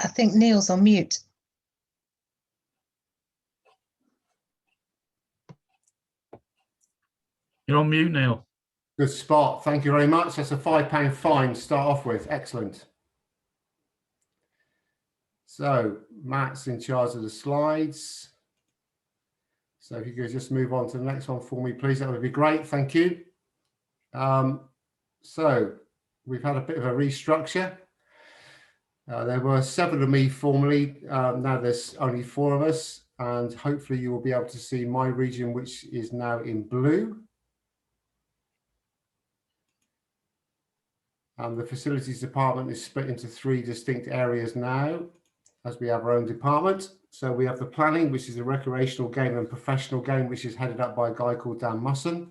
I think Neil's on mute. You're on mute, Neil. Good spot. Thank you very much. That's a £5 fine to start off with. Excellent. So Matt's in charge of the slides. So if you could just move on to the next one for me, please, that would be great. Thank you. So we've had a bit of a restructure. There were 7 of me formerly. Now there's only 4 of us, and hopefully you will be able to see my region, which is now in blue. The facilities department is split into 3 distinct areas now, as we have our own department. So we have the planning, which is a recreational game and professional game, which is headed up by a guy called Dan Musson.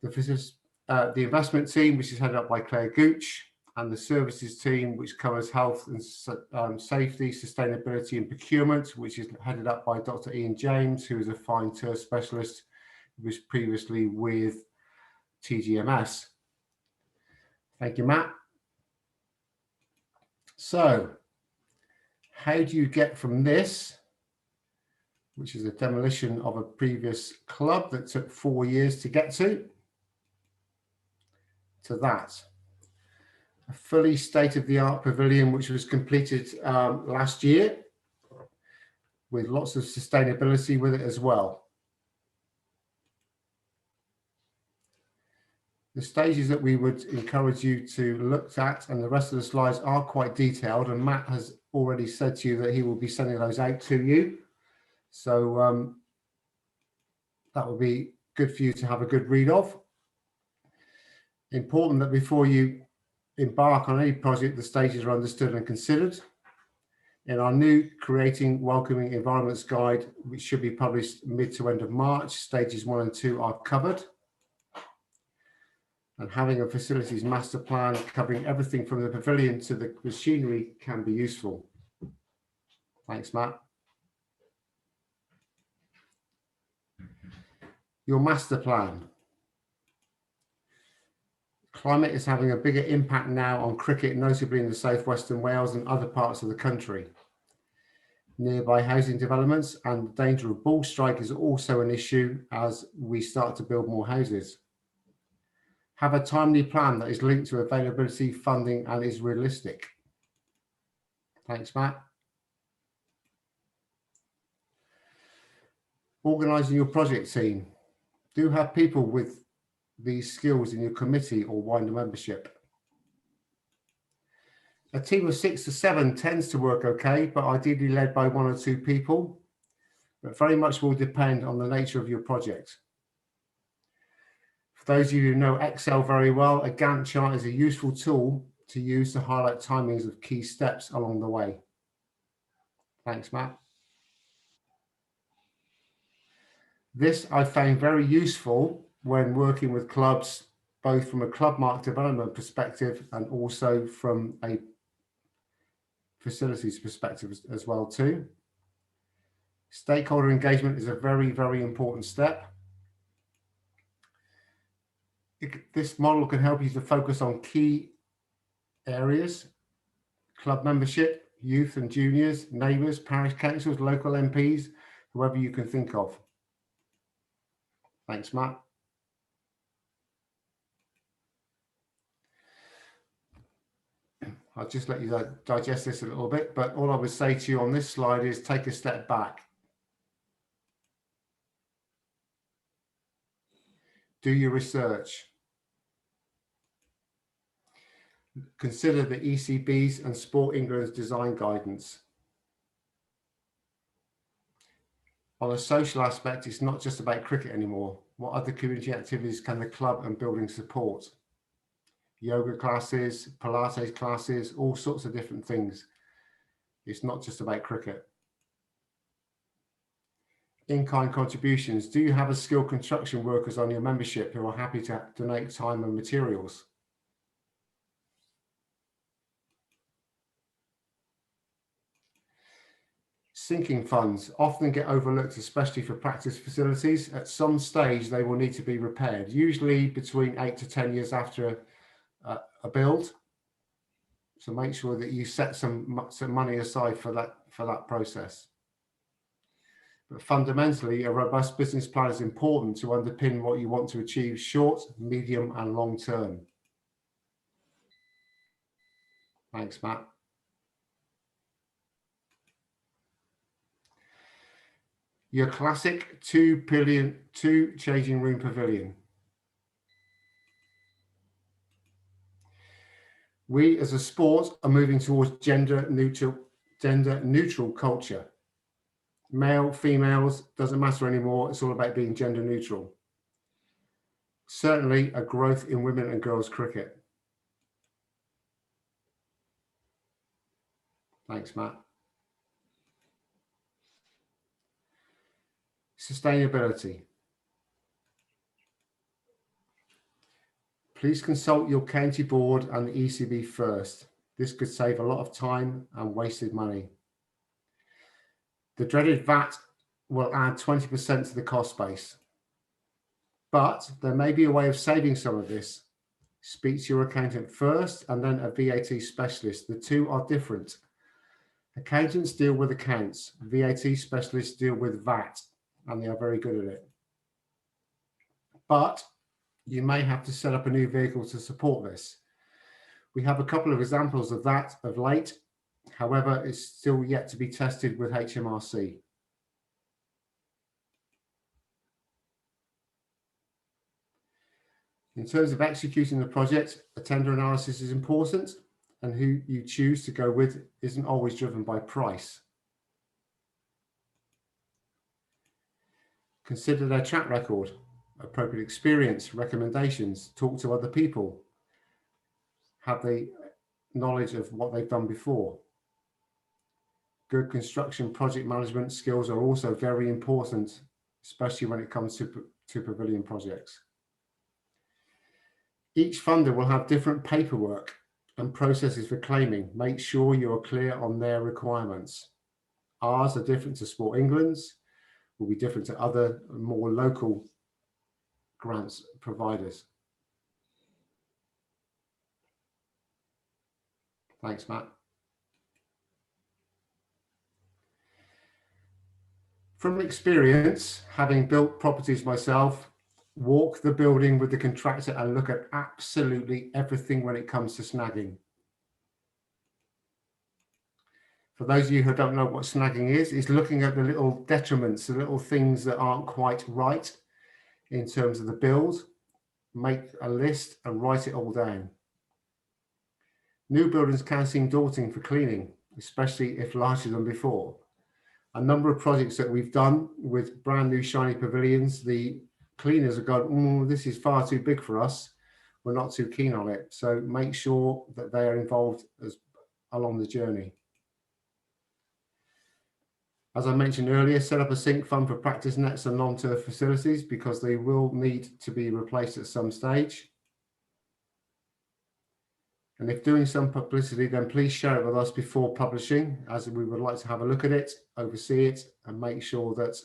The investment team, which is headed up by Claire Gooch, and the services team, which covers health and safety, sustainability and procurement, which is headed up by Dr. Ian James, who is a fine turf specialist, who was previously with TGMS. Thank you, Matt. So how do you get from this, which is a demolition of a previous club that took 4 years to get to that? A fully state-of-the-art pavilion, which was completed last year, with lots of sustainability with it as well. The stages that we would encourage you to look at, and the rest of the slides are quite detailed, and Matt has already said to you that he will be sending those out to you. So that would be good for you to have a good read of. Important that before you embark on any project, the stages are understood and considered. In our new Creating Welcoming Environments Guide, which should be published mid to end of March, stages 1 and 2 are covered. And having a facilities master plan covering everything from the pavilion to the machinery can be useful. Thanks, Matt. Your master plan. Climate is having a bigger impact now on cricket, notably in the southwestern Wales and other parts of the country. Nearby housing developments and the danger of bull strike is also an issue as we start to build more houses. Have a timely plan that is linked to availability, funding, and is realistic. Thanks, Matt. Organising your project team. Do have people with these skills in your committee or wider membership. A team of 6 to 7 tends to work okay, but ideally led by 1 or 2 people, but very much will depend on the nature of your project. For those of you who know Excel very well, a Gantt chart is a useful tool to use to highlight timings of key steps along the way. Thanks, Matt. This I found very useful when working with clubs, both from a club market development perspective and also from a facilities perspective as well too. Stakeholder engagement is a very, very important step. This model can help you to focus on key areas: club membership, youth and juniors, neighbours, parish councils, local MPs, whoever you can think of. Thanks, Matt. I'll just let you digest this a little bit, but all I would say to you on this slide is take a step back. Do your research. Consider the ECB's and Sport England's design guidance. On a social aspect, it's not just about cricket anymore. What other community activities can the club and building support? Yoga classes, Pilates classes, all sorts of different things. It's not just about cricket. In-kind contributions. Do you have a skilled construction workers on your membership who are happy to donate time and materials? Sinking funds often get overlooked, especially for practice facilities. At some stage, they will need to be repaired, usually between 8 to 10 years after a build. So make sure that you set some money aside for that process. But fundamentally, a robust business plan is important to underpin what you want to achieve short, medium, and long term. Thanks, Matt. Your classic two changing room pavilion. We as a sport are moving towards gender neutral culture. Male, females, doesn't matter anymore. It's all about being gender neutral. Certainly a growth in women and girls cricket. Thanks, Matt. Sustainability. Please consult your county board and the ECB first. This could save a lot of time and wasted money. The dreaded VAT will add 20% to the cost base. But there may be a way of saving some of this. Speak to your accountant first and then a VAT specialist. The two are different. Accountants deal with accounts. VAT specialists deal with VAT, and they are very good at it. But you may have to set up a new vehicle to support this. We have a couple of examples of that of late. However, it's still yet to be tested with HMRC. In terms of executing the project, a tender analysis is important, and who you choose to go with isn't always driven by price. Consider their track record, appropriate experience, recommendations, talk to other people, have the knowledge of what they've done before. Good construction project management skills are also very important, especially when it comes to pavilion projects. Each funder will have different paperwork and processes for claiming. Make sure you are clear on their requirements. Ours are different to Sport England's, will be different to other more local grants providers. Thanks, Matt. From experience, having built properties myself, walk the building with the contractor and look at absolutely everything when it comes to snagging. For those of you who don't know what snagging is, it's looking at the little detriments, the little things that aren't quite right in terms of the build. Make a list and write it all down. New buildings can seem daunting for cleaning, especially if larger than before. A number of projects that we've done with brand new shiny pavilions, the cleaners have gone, this is far too big for us. We're not too keen on it. So make sure that they are involved along the journey. As I mentioned earlier, set up a sink fund for practice nets and non-turf facilities because they will need to be replaced at some stage. And if doing some publicity, then please share it with us before publishing, as we would like to have a look at it, oversee it, and make sure that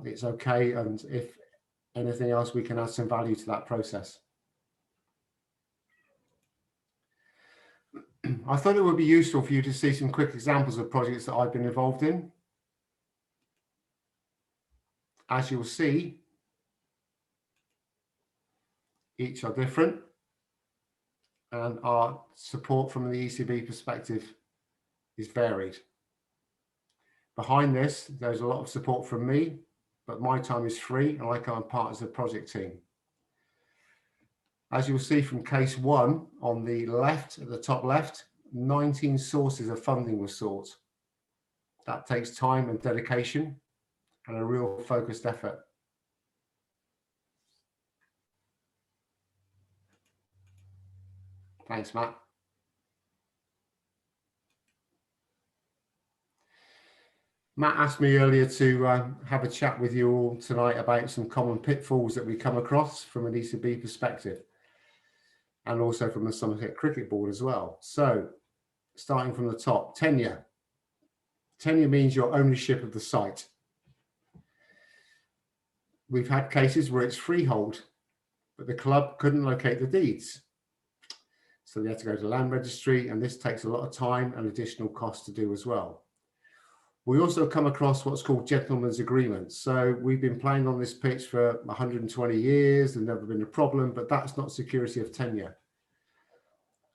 it's okay. And if anything else, we can add some value to that process. I thought it would be useful for you to see some quick examples of projects that I've been involved in. As you'll see, each are different, and our support from the ECB perspective is varied. Behind this, there's a lot of support from me, but my time is free and I can't part as a project team. As you'll see from case one on the left, at the top left, 19 sources of funding were sought. That takes time and dedication and a real focused effort. Thanks, Matt. Matt asked me earlier to have a chat with you all tonight about some common pitfalls that we come across from an ECB perspective, and also from the Somerset Cricket Board as well. So, starting from the top, tenure. Tenure means your ownership of the site. We've had cases where it's freehold, but the club couldn't locate the deeds. So they have to go to the land registry, and this takes a lot of time and additional cost to do as well. We also come across what's called gentlemen's agreements. So we've been playing on this pitch for 120 years and never been a problem, but that's not security of tenure.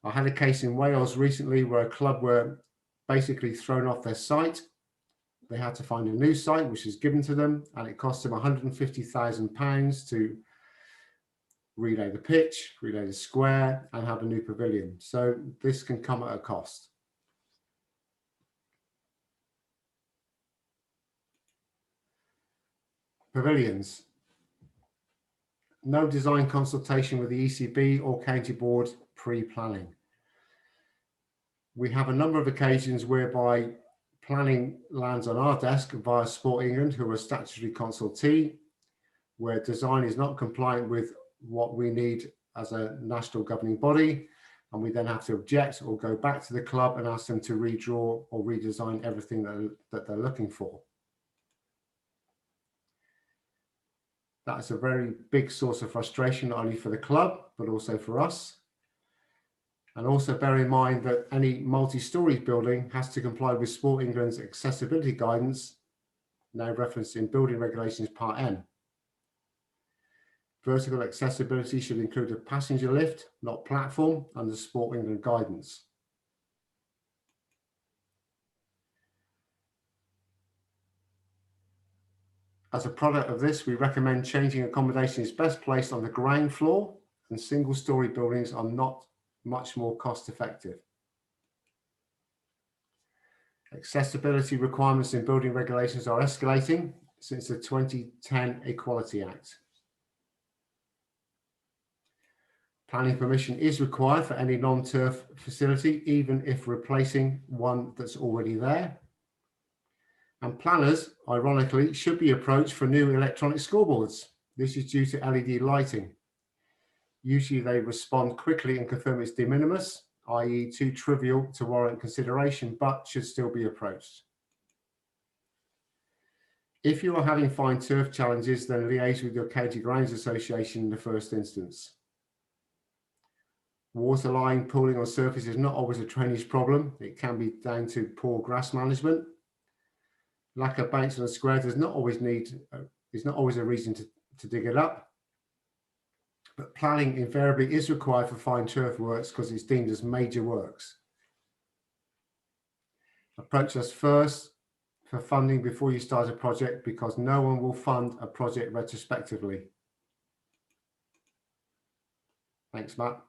I had a case in Wales recently where a club were basically thrown off their site. They had to find a new site, which was given to them, and it cost them £150,000 to relay the pitch, relay the square, and have a new pavilion. So this can come at a cost. Pavilions. No design consultation with the ECB or county board pre-planning. We have a number of occasions whereby planning lands on our desk via Sport England, who are a statutory consultee, where design is not compliant with what we need as a national governing body, and we then have to object or go back to the club and ask them to redraw or redesign everything that they're looking for. That's a very big source of frustration, not only for the club, but also for us. And also bear in mind that any multi-story building has to comply with Sport England's accessibility guidance, now referenced in Building Regulations Part N. Vertical accessibility should include a passenger lift, not platform, under Sport England guidance. As a product of this, we recommend changing accommodation is best placed on the ground floor, and single-story buildings are not much more cost effective. Accessibility requirements in building regulations are escalating since the 2010 Equality Act. Planning permission is required for any non-turf facility, even if replacing one that's already there. And planners, ironically, should be approached for new electronic scoreboards. This is due to LED lighting. Usually they respond quickly and confirm it's de minimis, i.e. too trivial to warrant consideration, but should still be approached. If you are having fine turf challenges, then liaise with your County Grounds Association in the first instance. Water line pooling on surface is not always a drainage problem. It can be down to poor grass management. Lack of banks on a square is not always a reason to dig it up. But planning invariably is required for fine turf works because it's deemed as major works. Approach us first for funding before you start a project, because no one will fund a project retrospectively. Thanks, Matt.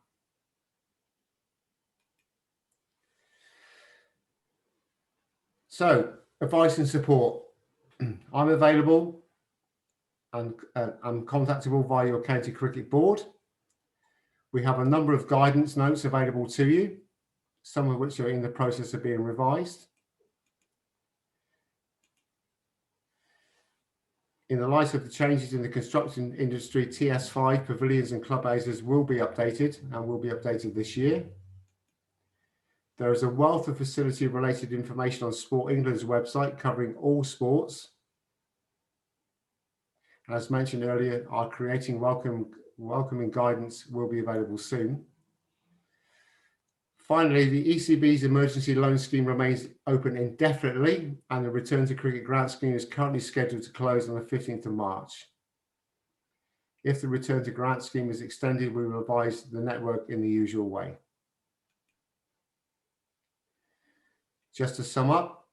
So, advice and support. I'm available and I'm contactable via your county cricket board. We have a number of guidance notes available to you, some of which are in the process of being revised. In the light of the changes in the construction industry, TS5 pavilions and clubhouses will be updated and will be updated this year. There is a wealth of facility related information on Sport England's website covering all sports. As mentioned earlier, our creating welcoming guidance will be available soon. Finally, the ECB's emergency loan scheme remains open indefinitely, and the Return to Cricket grant scheme is currently scheduled to close on the 15th of March. If the Return to Grant scheme is extended, we will revise the network in the usual way. Just to sum up,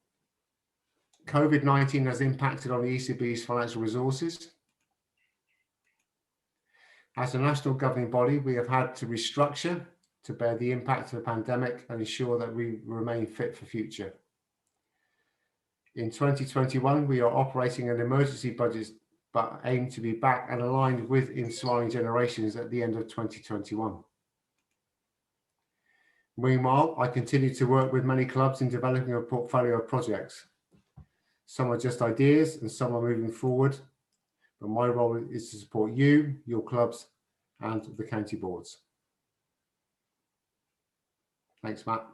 COVID-19 has impacted on the ECB's financial resources. As a national governing body, we have had to restructure to bear the impact of the pandemic and ensure that we remain fit for future. In 2021, we are operating an emergency budget, but aim to be back and aligned with Inspiring Generations at the end of 2021. Meanwhile, I continue to work with many clubs in developing a portfolio of projects. Some are just ideas and some are moving forward, but my role is to support you, your clubs, and the county boards. Thanks, Matt.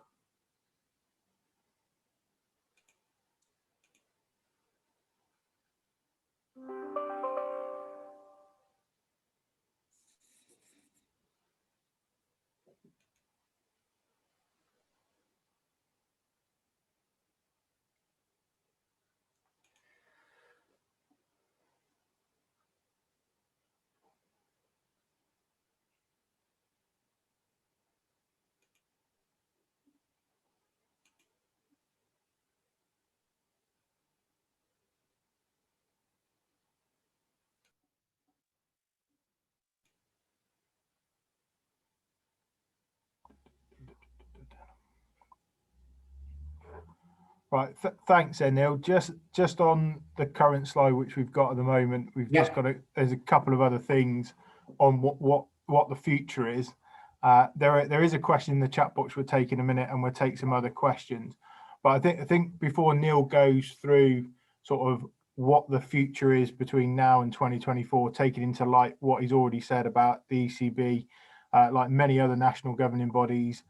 Right, thanks, Neil. Just on the current slide which we've got at the moment, we've just got there's a couple of other things on what the future is. There is a question in the chat box. We'll take in a minute, and we'll take some other questions. But I think before Neil goes through sort of what the future is between now and 2024, taking into light what he's already said about the ECB, like many other national governing bodies,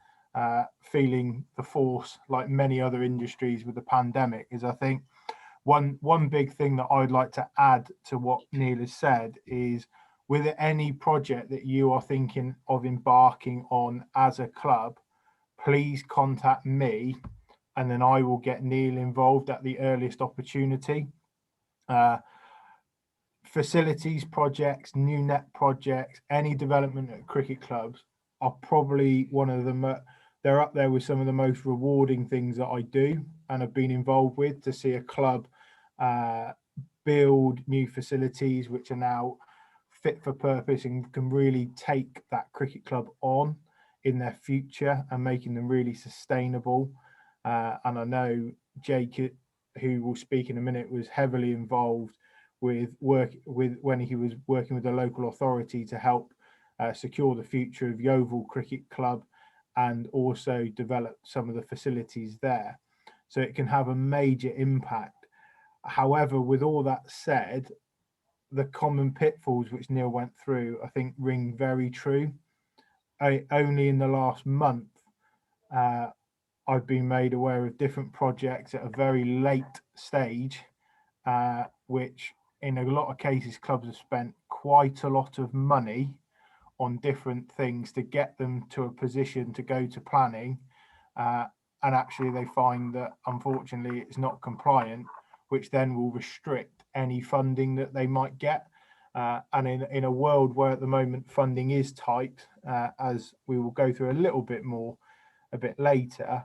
feeling the force like many other industries with the pandemic, is I think one big thing that I'd like to add to what Neil has said is, with any project that you are thinking of embarking on as a club, please contact me, and then I will get Neil involved at the earliest opportunity. Facilities projects, new net projects, any development at cricket clubs are probably one of the they're up there with some of the most rewarding things that I do and have been involved with, to see a club build new facilities which are now fit for purpose and can really take that cricket club on in their future and making them really sustainable. And I know Jake, who will speak in a minute, was heavily involved with when he was working with the local authority to help secure the future of Yeovil Cricket Club and also develop some of the facilities there. So it can have a major impact. However, with all that said, the common pitfalls which Neil went through, I think, ring very true. Only in the last month, I've been made aware of different projects at a very late stage, which in a lot of cases clubs have spent quite a lot of money on different things to get them to a position to go to planning, and actually they find that unfortunately it's not compliant, which then will restrict any funding that they might get. And in a world where at the moment funding is tight, as we will go through a little bit more a bit later,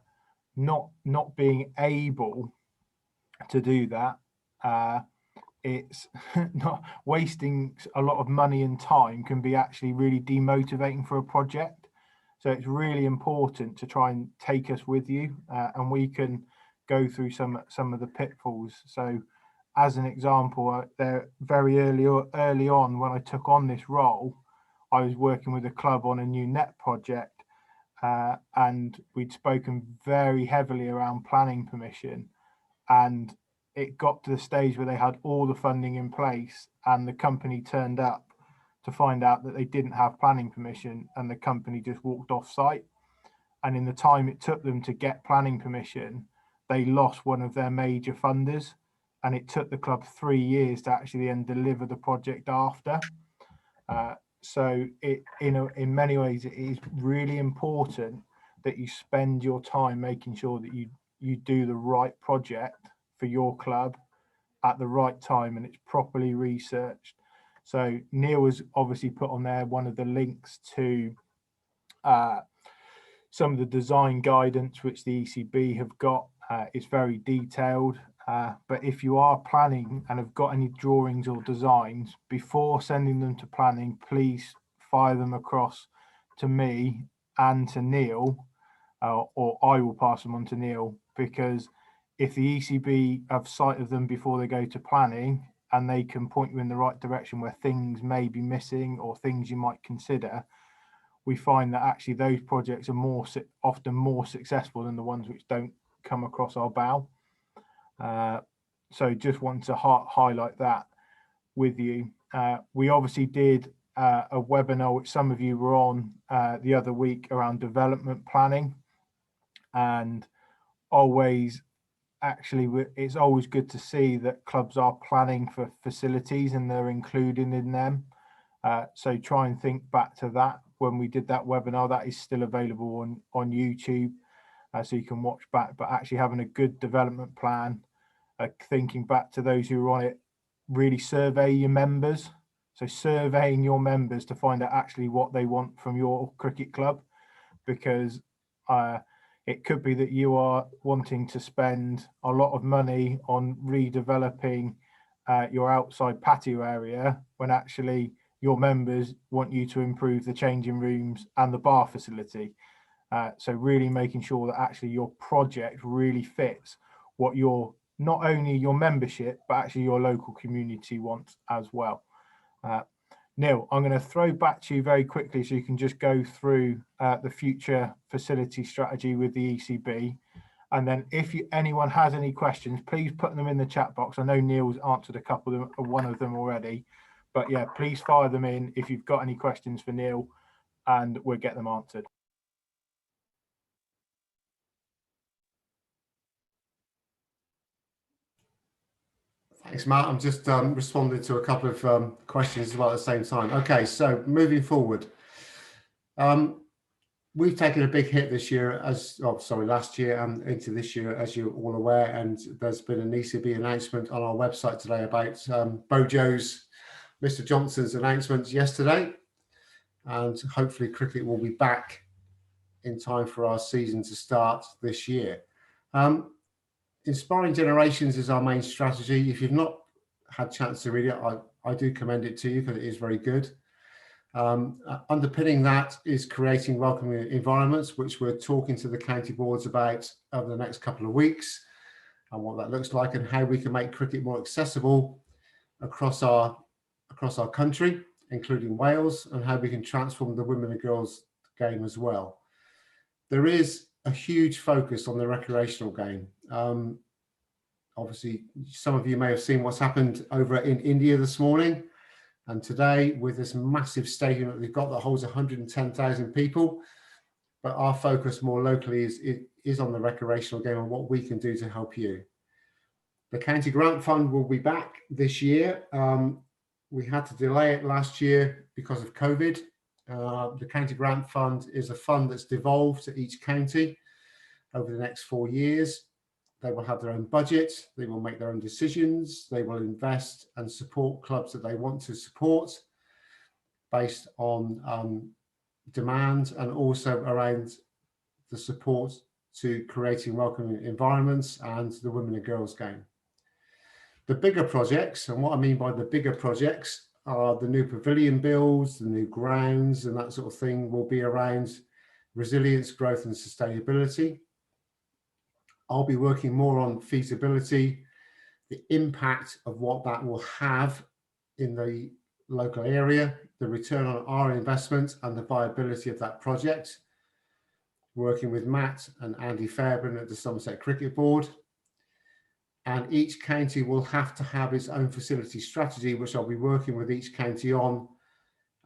not being able to do that, it's not wasting a lot of money and time, can be actually really demotivating for a project. So it's really important to try and take us with you, and we can go through some of the pitfalls. So as an example, there very early on when I took on this role, I was working with a club on a new net project, and we'd spoken very heavily around planning permission, and it got to the stage where they had all the funding in place and the company turned up to find out that they didn't have planning permission, and the company just walked off site. And in the time it took them to get planning permission, they lost one of their major funders, and it took the club 3 years to actually then deliver the project after. So in many ways, it is really important that you spend your time making sure that you do the right project for your club at the right time, and it's properly researched. So Neil has obviously put on there one of the links to some of the design guidance which the ECB have got. It's very detailed, but if you are planning and have got any drawings or designs, before sending them to planning, please fire them across to me and to Neil, or I will pass them on to Neil, because if the ECB have sight of them before they go to planning, and they can point you in the right direction where things may be missing or things you might consider, we find that actually those projects are often more successful than the ones which don't come across our bow. So just want to highlight that with you. We obviously did a webinar which some of you were on the other week around development planning, and it's always good to see that clubs are planning for facilities and they're included in them. So try and think back to that when we did that webinar. That is still available on YouTube, so you can watch back. But actually having a good development plan, thinking back to those who were on it, really survey your members. So surveying your members to find out actually what they want from your cricket club, because it could be that you are wanting to spend a lot of money on redeveloping your outside patio area, when actually your members want you to improve the changing rooms and the bar facility. So really making sure that actually your project really fits what your, not only your membership, but actually your local community wants as well. Neil, I'm going to throw back to you very quickly so you can just go through the future facility strategy with the ECB. And then if anyone has any questions, please put them in the chat box. I know Neil's answered a couple of them, one of them already, but yeah, please fire them in if you've got any questions for Neil, and we'll get them answered. Thanks, Matt. I'm just responding to a couple of questions as well at the same time. Okay, so moving forward, we've taken a big hit this year, last year and into this year, as you're all aware, and there's been an ECB announcement on our website today about Bojo's, Mr. Johnson's announcements yesterday, and hopefully cricket will be back in time for our season to start this year. Inspiring Generations is our main strategy. If you've not had a chance to read it, I do commend it to you because it is very good. Underpinning that is creating welcoming environments, which we're talking to the county boards about over the next couple of weeks, and what that looks like and how we can make cricket more accessible across our country, including Wales, and how we can transform the women and girls game as well. There is a huge focus on the recreational game. Obviously, some of you may have seen what's happened over in India this morning and today with this massive stadium that they've got that holds 110,000 people. But our focus more locally is on the recreational game and what we can do to help you. The County Grant Fund will be back this year. We had to delay it last year because of COVID. The County Grant Fund is a fund that's devolved to each county over the next 4 years. They will have their own budget, they will make their own decisions, they will invest and support clubs that they want to support based on demand, and also around the support to creating welcoming environments and the women and girls game. The bigger projects, and what I mean by the bigger projects, are the new pavilion builds, the new grounds and that sort of thing, will be around resilience, growth and sustainability. I'll be working more on feasibility, the impact of what that will have in the local area, the return on our investment and the viability of that project, working with Matt and Andy Fairbairn at the Somerset Cricket Board. And each county will have to have its own facility strategy, which I'll be working with each county on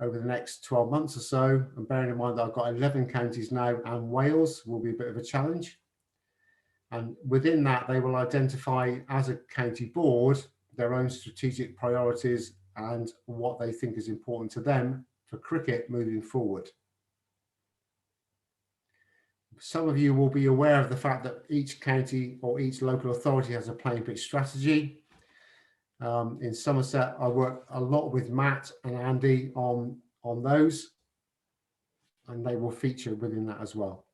over the next 12 months or so. And bearing in mind that I've got 11 counties now, and Wales will be a bit of a challenge. And within that, they will identify as a county board their own strategic priorities and what they think is important to them for cricket moving forward. Some of you will be aware of the fact that each county or each local authority has a playing pitch strategy. In Somerset, I work a lot with Matt and Andy on those, and they will feature within that as well.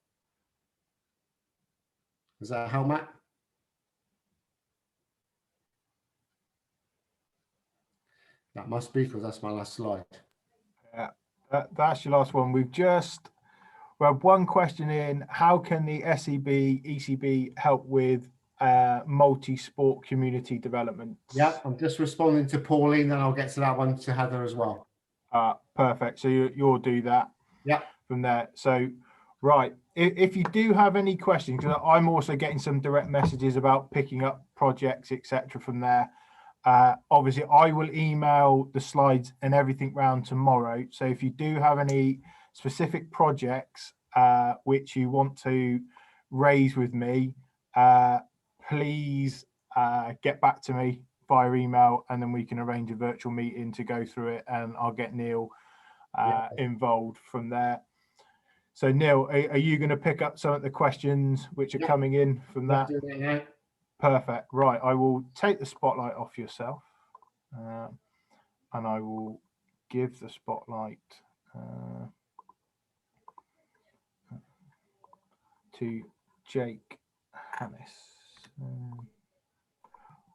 Does that help, Matt? That must be, because that's my last slide. Yeah, that's your last one. We have one question in: how can the ECB help with multi-sport community development? Yeah, I'm just responding to Pauline, and I'll get to that one to Heather as well. Perfect. So you'll do that. Yeah. From there. So, right. If you do have any questions, because I'm also getting some direct messages about picking up projects, etc. from there. Obviously, I will email the slides and everything round tomorrow. So if you do have any specific projects which you want to raise with me, please get back to me via email, and then we can arrange a virtual meeting to go through it, and I'll get Neil involved from there. So Neil, are you going to pick up some of the questions which are coming in from that? Perfect. Right, I will take the spotlight off yourself, and I will give the spotlight to Jake Hannis.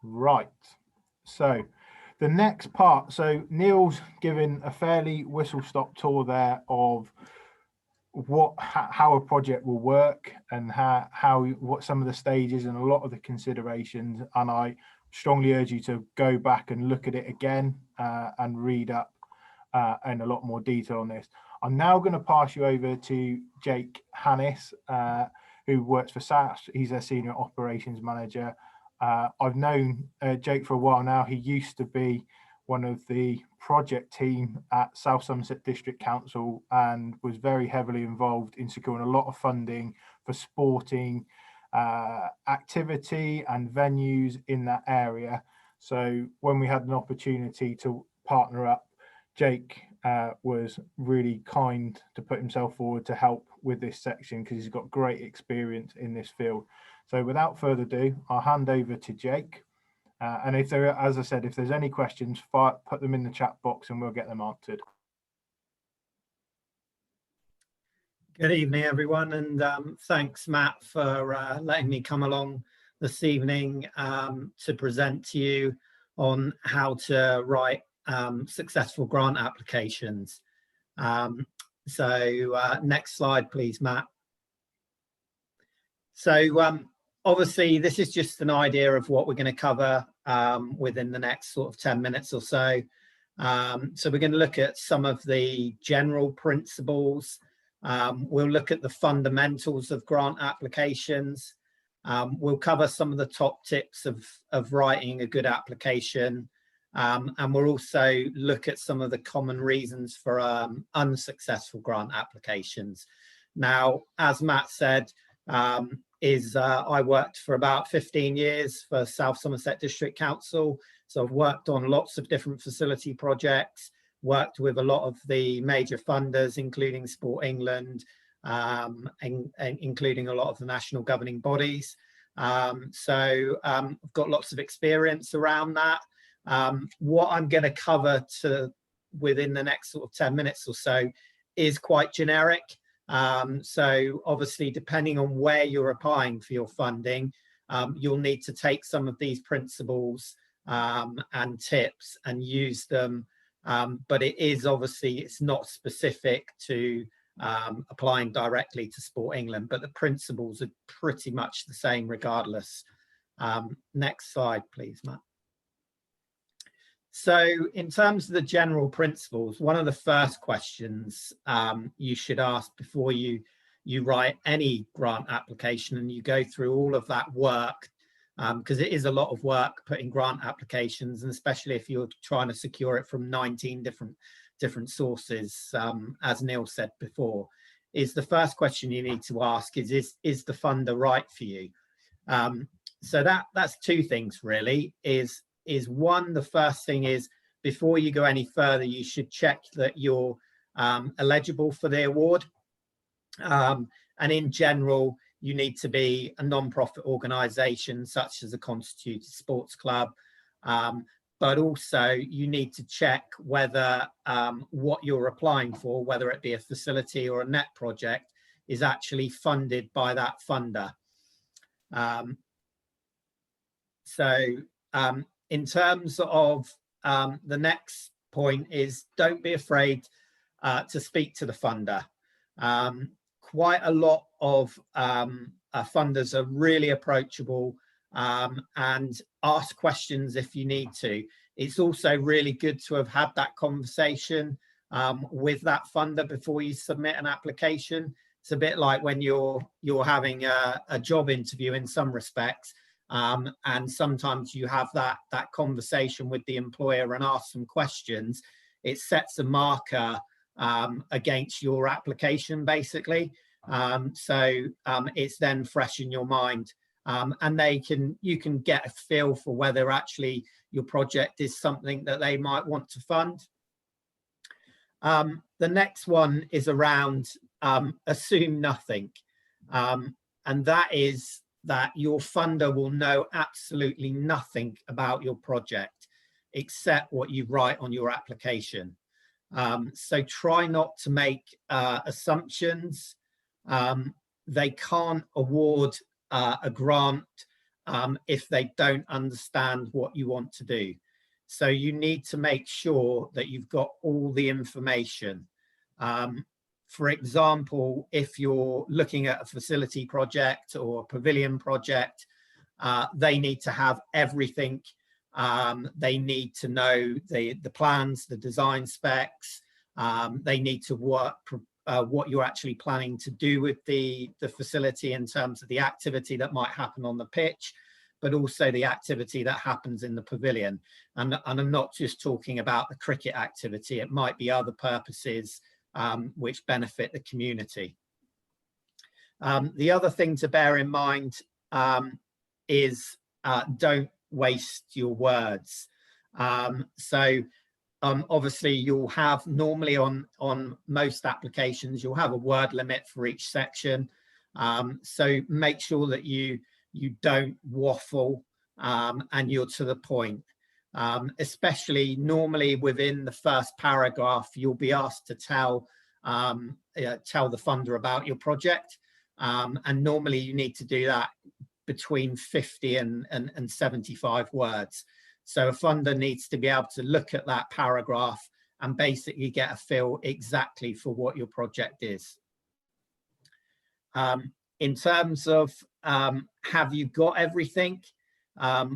Right, so the next part. So Neil's given a fairly whistle-stop tour there of how a project will work and what some of the stages and a lot of the considerations. And I strongly urge you to go back and look at it again and read up in a lot more detail on this. I'm now going to pass you over to Jake Hannis, who works for SAS. He's their senior operations manager. I've known Jake for a while now. He used to be one of the project team at South Somerset District Council and was very heavily involved in securing a lot of funding for sporting activity and venues in that area. So when we had an opportunity to partner up, Jake was really kind to put himself forward to help with this section because he's got great experience in this field. So without further ado, I'll hand over to Jake. And if there, as I said, if there's any questions, put them in the chat box and we'll get them answered. Good evening, everyone, and thanks, Matt, for letting me come along this evening to present to you on how to write successful grant applications. Next slide, please, Matt. So obviously, this is just an idea of what we're going to cover within the next sort of 10 minutes or so. So we're going to look at some of the general principles. We'll look at the fundamentals of grant applications. We'll cover some of the top tips of writing a good application. And we'll also look at some of the common reasons for unsuccessful grant applications. Now, as Matt said, I worked for about 15 years for South Somerset District Council. So I've worked on lots of different facility projects, worked with a lot of the major funders, including Sport England, and including a lot of the national governing bodies. I've got lots of experience around that. What I'm going to cover within the next sort of 10 minutes or so is quite generic. So obviously, depending on where you're applying for your funding, you'll need to take some of these principles and tips and use them. But it's not specific to applying directly to Sport England, but the principles are pretty much the same regardless. Next slide, please, Matt. So in terms of the general principles, one of the first questions you should ask before you write any grant application and you go through all of that work, because it is a lot of work putting grant applications, and especially if you're trying to secure it from 19 different sources, as Neil said before, is the first question you need to ask is the funder right for you? So that's two things really. Is one, the first thing is, before you go any further, you should check that you're eligible for the award. And in general, you need to be a non-profit organisation, such as a constituted sports club. But also you need to check whether what you're applying for, whether it be a facility or a net project, is actually funded by that funder. In terms of the next point is, don't be afraid to speak to the funder. Quite a lot of funders are really approachable and ask questions if you need to. It's also really good to have had that conversation with that funder before you submit an application. It's a bit like when you're having a job interview in some respects. And sometimes you have that conversation with the employer and ask some questions. It sets a marker against your application, basically. It's then fresh in your mind, and you can get a feel for whether actually your project is something that they might want to fund. The next one is around assume nothing, and that is that your funder will know absolutely nothing about your project except what you write on your application. So try not to make assumptions. They can't award a grant if they don't understand what you want to do. So you need to make sure that you've got all the information. For example, if you're looking at a facility project or a pavilion project, they need to have everything. They need to know the plans, the design specs. They need to work what you're actually planning to do with the facility in terms of the activity that might happen on the pitch, but also the activity that happens in the pavilion. And I'm not just talking about the cricket activity, it might be other purposes which benefit the community. The other thing to bear in mind is don't waste your words. Obviously you'll have, normally on most applications, you'll have a word limit for each section. So make sure that you don't waffle and you're to the point. Especially normally within the first paragraph, you'll be asked to tell the funder about your project. And normally you need to do that between 50 and 75 words. So a funder needs to be able to look at that paragraph and basically get a feel exactly for what your project is. In terms of have you got everything,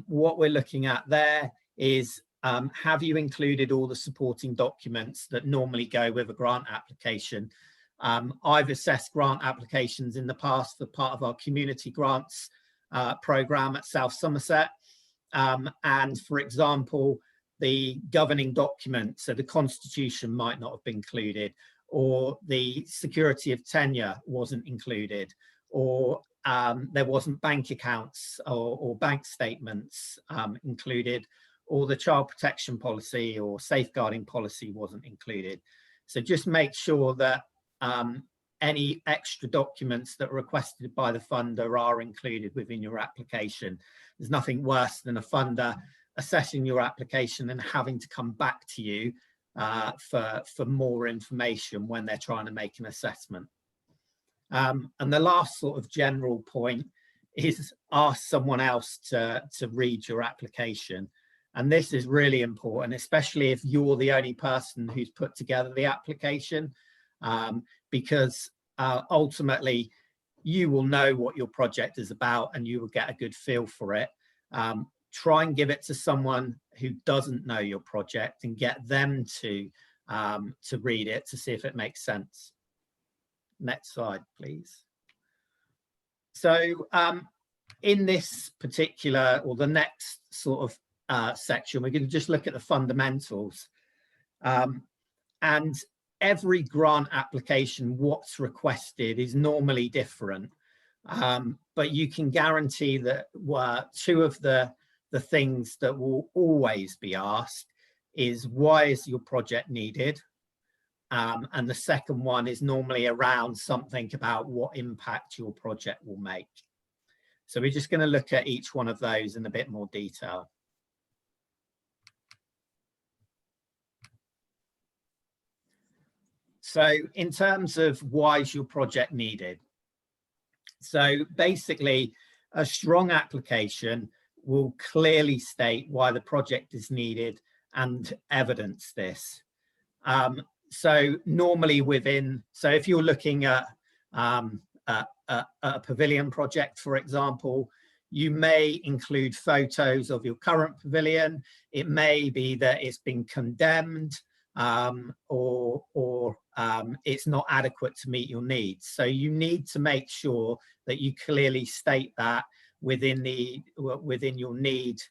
what we're looking at there is have you included all the supporting documents that normally go with a grant application? I've assessed grant applications in the past for part of our community grants program at South Somerset. And for example, the governing document, so the constitution might not have been included, or the security of tenure wasn't included, or there wasn't bank accounts or bank statements included, or the child protection policy or safeguarding policy wasn't included. So just make sure that any extra documents that are requested by the funder are included within your application. There's nothing worse than a funder assessing your application and having to come back to you for more information when they're trying to make an assessment. And the last sort of general point is ask someone else to read your application. And this is really important, especially if you're the only person who's put together the application, because ultimately you will know what your project is about and you will get a good feel for it. Try and give it to someone who doesn't know your project and get them to read it to see if it makes sense. Next slide, please. So in this particular, or the next sort of section, we're going to just look at the fundamentals. And every grant application, what's requested is normally different. But you can guarantee that two of the things that will always be asked is, why is your project needed? And the second one is normally around something about what impact your project will make. So we're just going to look at each one of those in a bit more detail. So in terms of why is your project needed? So basically, a strong application will clearly state why the project is needed and evidence this. So normally so if you're looking at a pavilion project, for example, you may include photos of your current pavilion. It may be that it's been condemned, or it's not adequate to meet your needs. So you need to make sure that you clearly state that within your need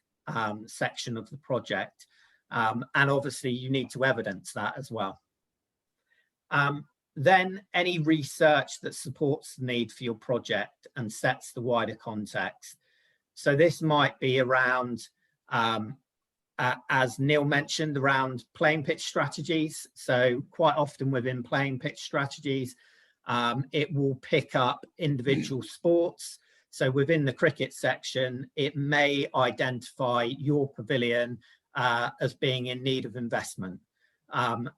section of the project. And obviously you need to evidence that as well. Then any research that supports the need for your project and sets the wider context. So this might be around, as Neil mentioned, around playing pitch strategies. So quite often within playing pitch strategies, it will pick up individual sports. So within the cricket section, it may identify your pavilion as being in need of investment.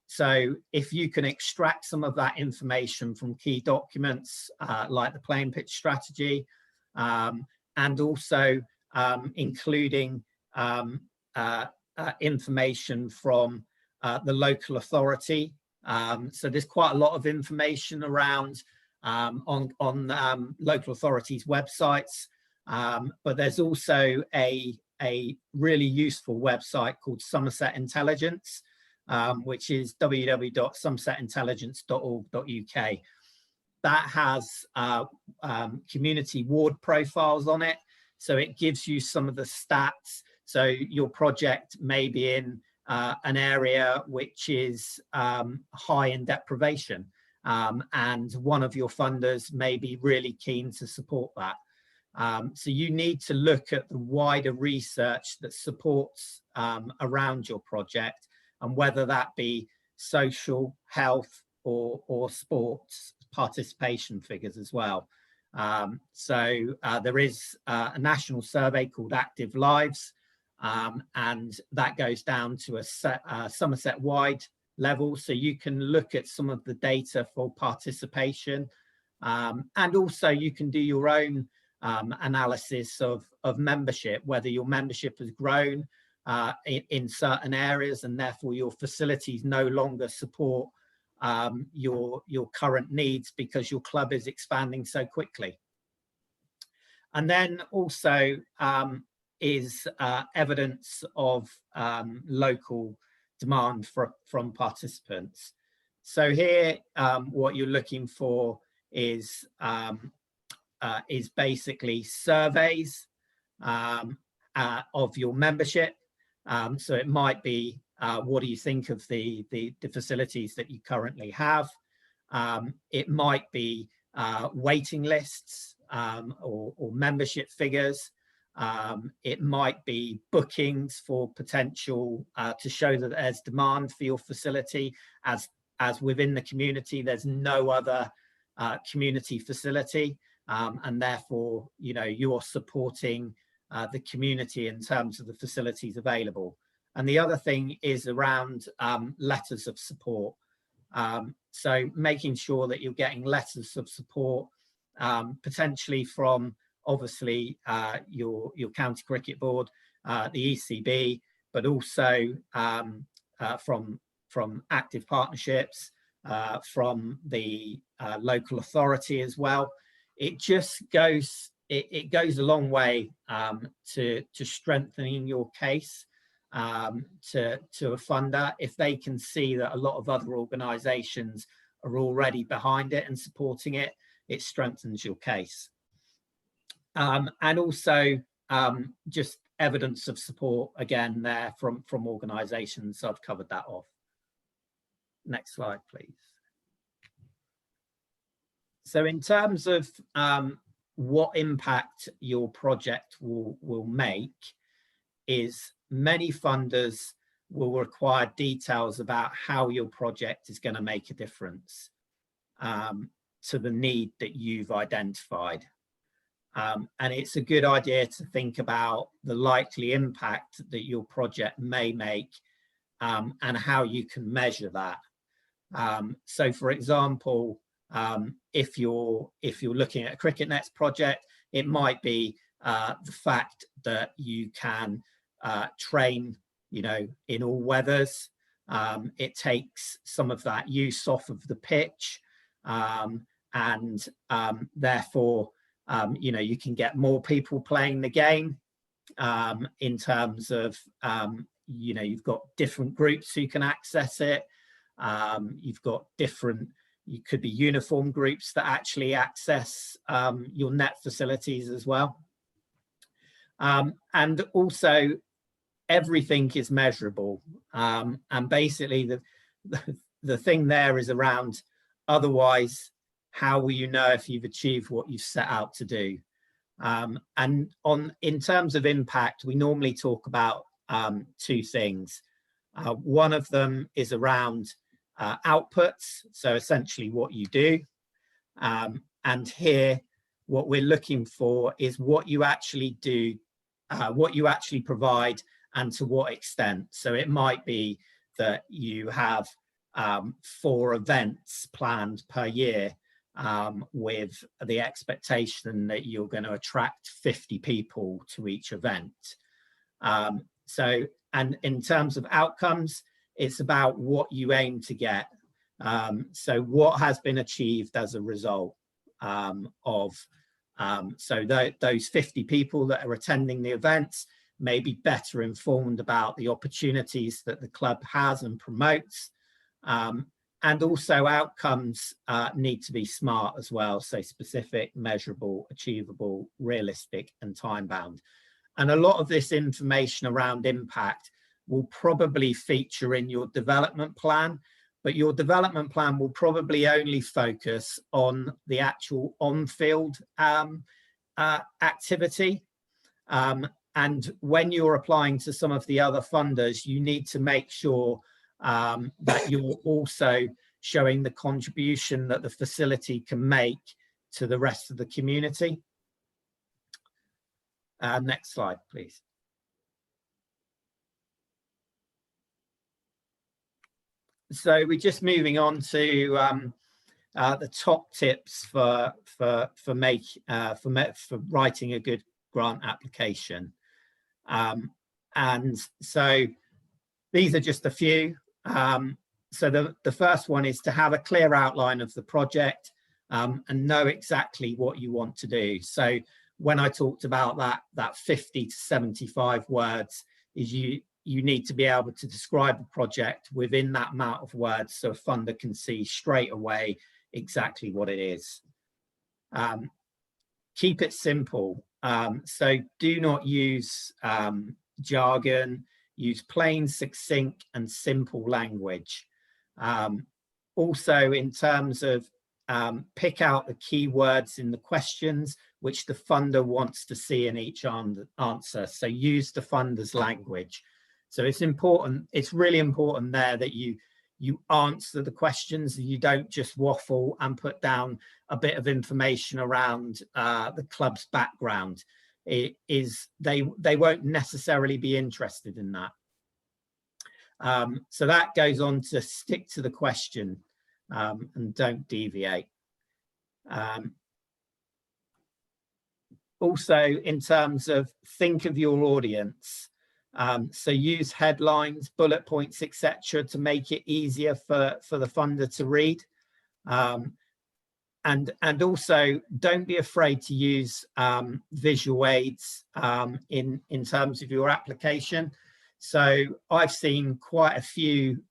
So if you can extract some of that information from key documents like the playing pitch strategy, and also including information from the local authority So there's quite a lot of information around on local authorities' websites, but there's also a really useful website called Somerset Intelligence, which is www.somersetintelligence.org.uk. That has community ward profiles on it, so it gives you some of the stats. So your project may be in an area which is high in deprivation, and one of your funders may be really keen to support that. So you need to look at the wider research that supports around your project, and whether that be social, health, or sports participation figures as well. So there is a national survey called Active Lives, and that goes down to a Somerset-wide level. So you can look at some of the data for participation, and also you can do your own analysis of membership, whether your membership has grown in certain areas, and therefore your facilities no longer support your current needs because your club is expanding so quickly. And then also is evidence of local demand from participants. So here, what you're looking for is basically surveys of your membership. So it might be, what do you think of the facilities that you currently have? It might be waiting lists or membership figures. It might be bookings for potential to show that there's demand for your facility, as within the community there's no other community facility, and therefore you're supporting the community in terms of the facilities available. And the other thing is around letters of support. So making sure that you're getting letters of support, potentially from obviously your county cricket board, the ECB, but also from active partnerships, from the local authority as well. It just goes, it goes a long way to strengthening your case to a funder. If they can see that a lot of other organisations are already behind it and supporting it, it strengthens your case. And also just evidence of support again there from organisations. So I've covered that off. Next slide, please. So in terms of what impact your project will make, is many funders will require details about how your project is going to make a difference to the need that you've identified. And it's a good idea to think about the likely impact that your project may make and how you can measure that. So for example, if you're looking at a cricket nets project, it might be the fact that you can train, in all weathers. It takes some of that use off of the pitch, and therefore, you can get more people playing the game. In terms of, you've got different groups who can access it. You've got different, you could be uniform groups that actually access your net facilities as well. And also, everything is measurable. And basically, the thing there is around, otherwise, how will you know if you've achieved what you've set out to do? And in terms of impact, we normally talk about two things. One of them is around outputs, so essentially what you do. And here, what we're looking for is what you actually do, what you actually provide, and to what extent. So it might be that you have 4 events planned per year, with the expectation that you're going to attract 50 people to each event. And in terms of outcomes, it's about what you aim to get. So what has been achieved as a result those 50 people that are attending the events may be better informed about the opportunities that the club has and promotes. And also outcomes need to be SMART as well, so specific, measurable, achievable, realistic, and time-bound. And a lot of this information around impact will probably feature in your development plan, but your development plan will probably only focus on the actual on-field activity. And when you're applying to some of the other funders, you need to make sure that you're also showing the contribution that the facility can make to the rest of the community. Next slide, please. So we're just moving on to the top tips for writing a good grant application. And so these are just a few. So the first one is to have a clear outline of the project and know exactly what you want to do. So when I talked about that 50 to 75 words, is you need to be able to describe the project within that amount of words so a funder can see straight away exactly what it is. Keep it simple. So do not use jargon, use plain, succinct, and simple language. Also, in terms of pick out the key words in the questions which the funder wants to see in each answer. So use the funder's language. So it's important, it's really important there that you answer the questions, you don't just waffle and put down a bit of information around the club's background. It is, they won't necessarily be interested in that. So that goes on to stick to the question and don't deviate. Also, in terms of think of your audience. So use headlines, bullet points, etc., to make it easier for the funder to read. And also don't be afraid to use visual aids in terms of your application. So I've seen quite a few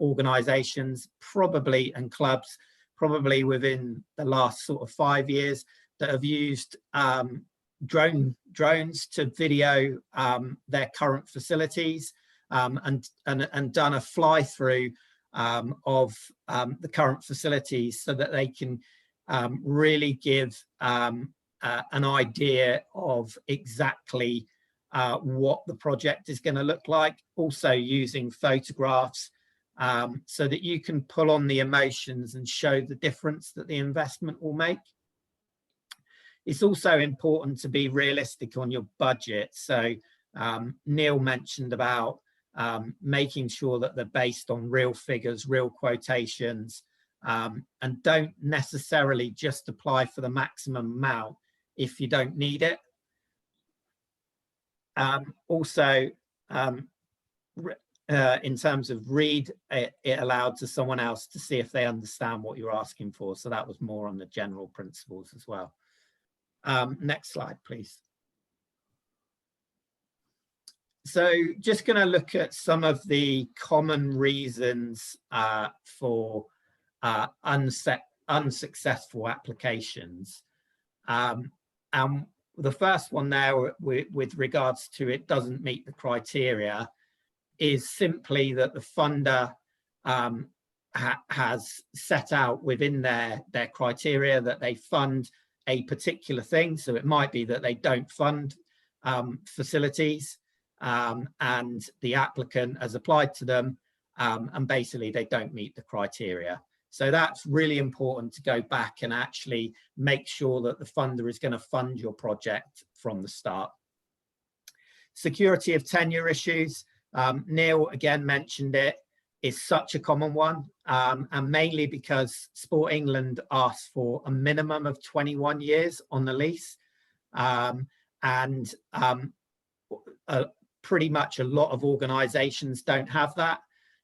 organizations and clubs probably within the last sort of 5 years that have used drones to video their current facilities and done a fly through of the current facilities so that they can really give an idea of exactly what the project is going to look like. Also using photographs so that you can pull on the emotions and show the difference that the investment will make. It's also important to be realistic on your budget. So Neil mentioned about making sure that they're based on real figures, real quotations, and don't necessarily just apply for the maximum amount if you don't need it. Also, in terms of read it aloud to someone else to see if they understand what you're asking for. So that was more on the general principles as well. Next slide, please. So just going to look at some of the common reasons for unsuccessful applications. And the first one there with regards to it doesn't meet the criteria is simply that the funder has set out within their criteria that they fund a particular thing. So it might be that they don't fund facilities and the applicant has applied to them and basically they don't meet the criteria. So that's really important to go back and actually make sure that the funder is going to fund your project from the start. Security of tenure issues. Neil again mentioned it, is such a common one, and mainly because Sport England asks for a minimum of 21 years on the lease, and pretty much a lot of organisations don't have that.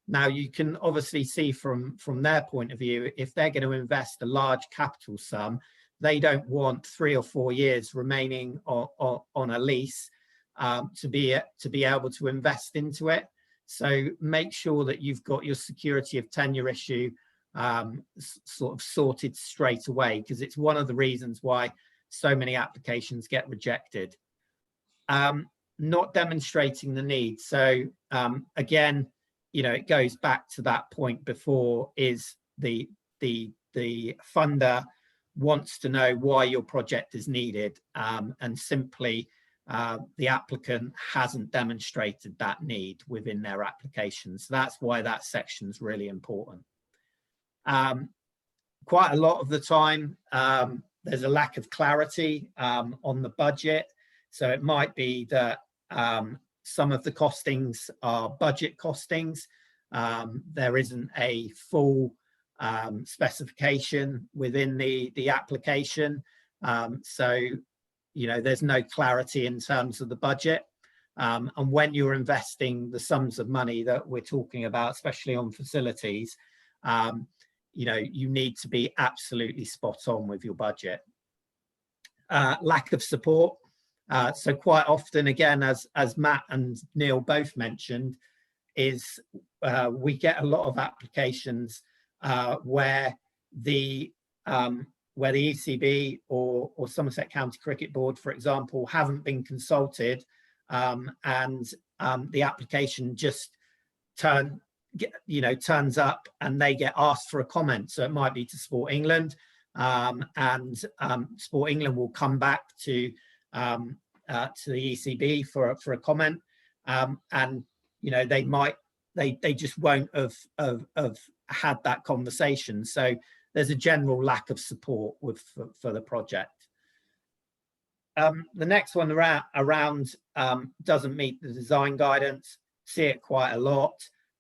Now, you can obviously see from their point of view, if they're going to invest a large capital sum, they don't want 3 or 4 years remaining on a lease to be able to invest into it. So make sure that you've got your security of tenure issue sort of sorted straight away, because it's one of the reasons why so many applications get rejected. Not demonstrating the need. So again, you know, it goes back to that point before, is the funder wants to know why your project is needed, and simply the applicant hasn't demonstrated that need within their application. So that's why that section is really important. Quite a lot of the time, there's a lack of clarity on the budget. So it might be that some of the costings are budget costings. There isn't a full specification within the application. So, you know, there's no clarity in terms of the budget. And when you're investing the sums of money that we're talking about, especially on facilities, you know, you need to be absolutely spot on with your budget. Lack of support. So quite often, again, as Matt and Neil both mentioned, is we get a lot of applications where the ECB or Somerset County Cricket Board, for example, haven't been consulted, and the application just turns up and they get asked for a comment. So it might be to Sport England, and Sport England will come back to the ECB for a comment, and you know, they just won't have had that conversation. So there's a general lack of support for the project. The next one around doesn't meet the design guidance. See it quite a lot.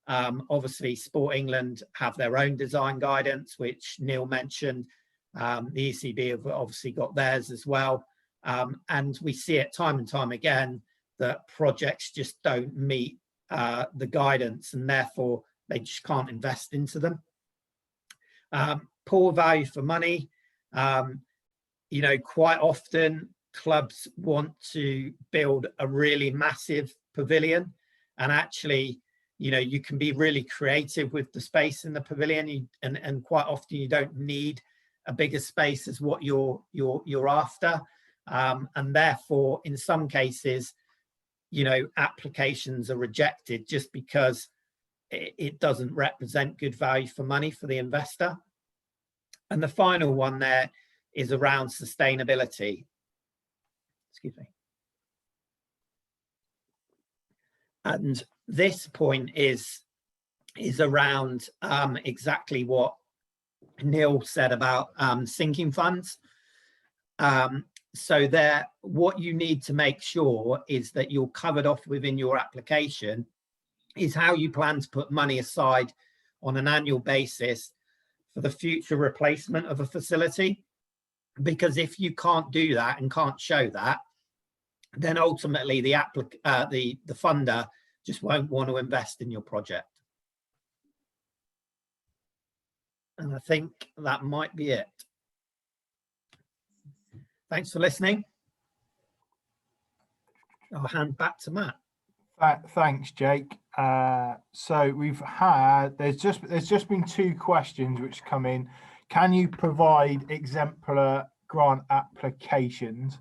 Obviously, Sport England have their own design guidance, which Neil mentioned. The ECB have obviously got theirs as well. And we see it time and time again that projects just don't meet the guidance, and therefore they just can't invest into them. Poor value for money. You know, quite often clubs want to build a really massive pavilion, and actually, you know, you can be really creative with the space in the pavilion, and quite often you don't need a bigger space as what you're after, and therefore in some cases, you know, applications are rejected just because it doesn't represent good value for money for the investor. And the final one there is around sustainability. Excuse me. And this point is around exactly what Neil said about sinking funds. So there, what you need to make sure is that you're covered off within your application is how you plan to put money aside on an annual basis for the future replacement of a facility. Because if you can't do that and can't show that, then ultimately the funder just won't want to invest in your project. And I think that might be it. Thanks for listening. I'll hand back to Matt. Thanks, Jake. So we've had, there's just been 2 questions which come in. Can you provide exemplar grant applications?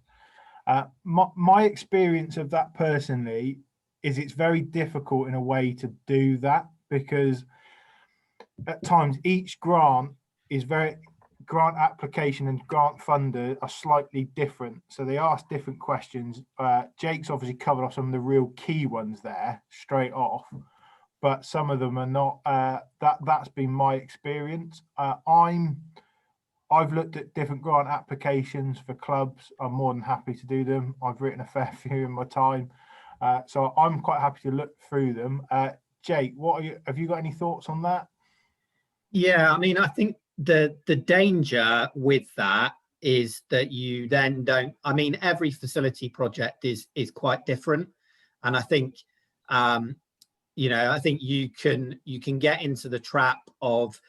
My experience of that personally is it's very difficult in a way to do that, because at times each grant application and grant funder are slightly different, so they ask different questions. Jake's obviously covered off some of the real key ones there straight off, but some of them are not. That's been my experience. I've looked at different grant applications for clubs. I'm more than happy to do them. I've written a fair few in my time, so I'm quite happy to look through them. Jake, have you got any thoughts on that? Yeah, I mean, I think the danger with that is that you then don't, I mean, every facility project is quite different, and I think I think you can get into the trap of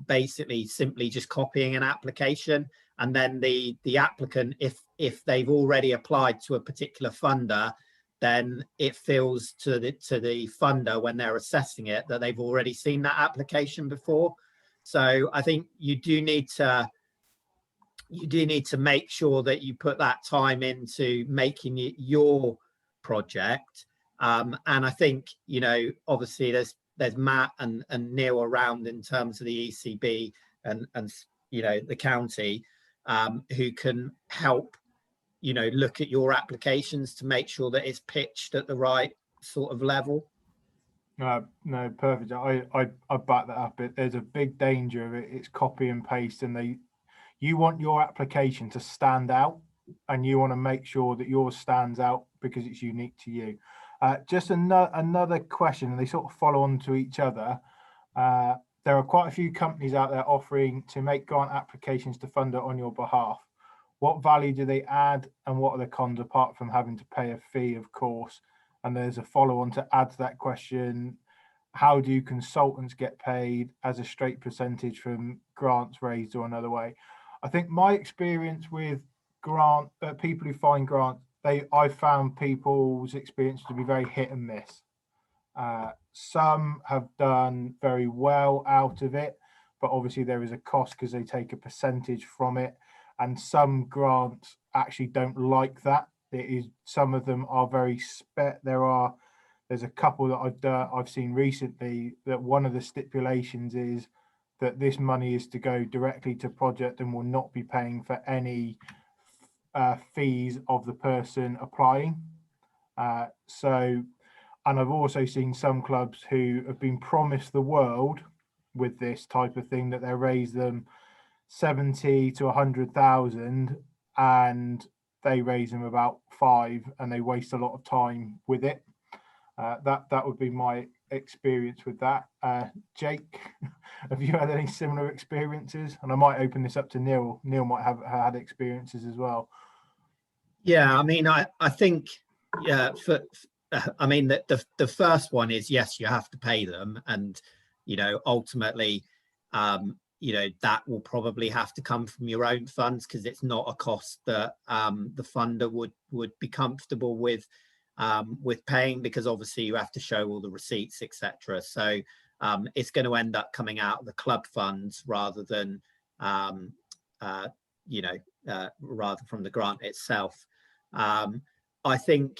basically simply just copying an application, and then the applicant, if they've already applied to a particular funder, then it feels to the funder when they're assessing it that they've already seen that application before. So I think you do need to make sure that you put that time into making it your project. And I think, obviously there's Matt and Neil around in terms of the ECB and the county, who can help, look at your applications to make sure that it's pitched at the right sort of level. No, perfect. I back that up. There's a big danger of it. It's copy and paste, and you want your application to stand out, and you want to make sure that yours stands out because it's unique to you. Just another question, and they sort of follow on to each other. There are quite a few companies out there offering to make grant applications to funder on your behalf. What value do they add, and what are the cons apart from having to pay a fee, of course? And there's a follow-on to add to that question. How do consultants get paid as a straight percentage from grants raised or another way? I think my experience with people who find grants, I found people's experience to be very hit and miss. Some have done very well out of it, but obviously there is a cost because they take a percentage from it. And some grants actually don't like that. Some of them are very there's a couple that I've seen recently that one of the stipulations is that this money is to go directly to project and will not be paying for any fees of the person applying. And I've also seen some clubs who have been promised the world with this type of thing, that they raise them 70 to 100,000 and they raise them about 5 and they waste a lot of time with it. That would be my experience with that. Jake, have you had any similar experiences? And I might open this up to Neil. Neil might have had experiences as well. Yeah, I mean, I think, yeah, the first one is, yes, you have to pay them, and ultimately that will probably have to come from your own funds, because it's not a cost that the funder would be comfortable with paying, because obviously you have to show all the receipts, etc. So it's going to end up coming out of the club funds rather than rather from the grant itself. I think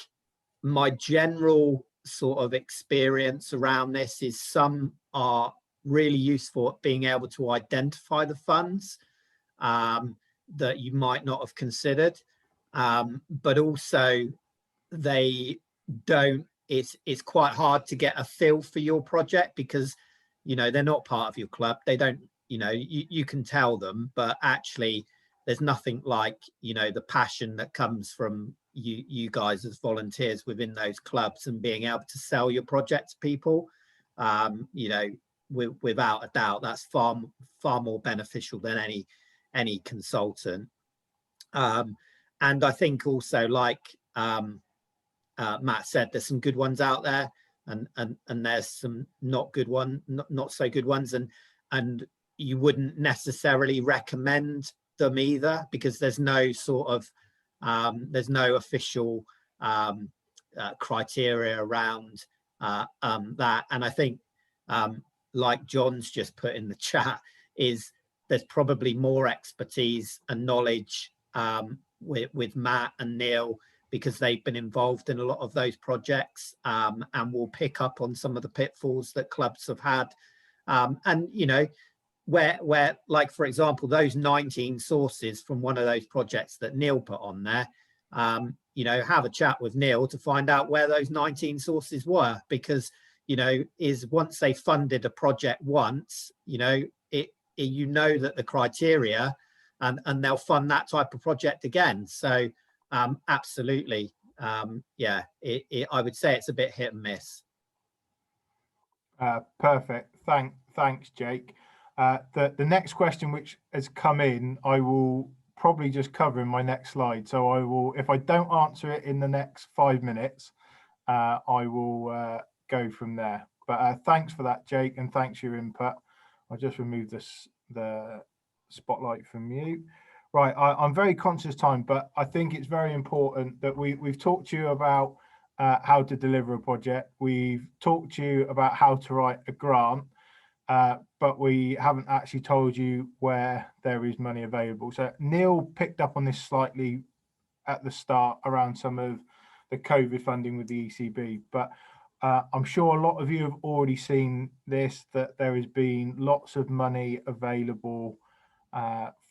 my general sort of experience around this is some are really useful at being able to identify the funds that you might not have considered, but also they don't, it's quite hard to get a feel for your project, because they're not part of your club. They don't, you can tell them, but actually there's nothing like the passion that comes from you guys as volunteers within those clubs and being able to sell your project to people. Without a doubt, that's far more beneficial than any consultant. And I think also, like Matt said, there's some good ones out there, and there's some not so good ones, and you wouldn't necessarily recommend them either, because there's no sort of there's no official criteria around that. And I think like John's just put in the chat, is there's probably more expertise and knowledge with Matt and Neil, because they've been involved in a lot of those projects, and will pick up on some of the pitfalls that clubs have had. And where like, for example, those 19 sources from one of those projects that Neil put on there, have a chat with Neil to find out where those 19 sources were, because is once they funded a project once, that the criteria, and they'll fund that type of project again. So absolutely, I would say it's a bit hit and miss. Perfect. Thanks, Jake. The next question which has come in, I will probably just cover in my next slide. So I will, if I don't answer it in the next 5 minutes, I will go from there. But thanks for that, Jake, and thanks for your input. I'll just remove the spotlight from you. Right, I'm very conscious of time, but I think it's very important that we've talked to you about how to deliver a project. We've talked to you about how to write a grant, but we haven't actually told you where there is money available. So Neil picked up on this slightly at the start around some of the COVID funding with the ECB, but I'm sure a lot of you have already seen this, that there has been lots of money available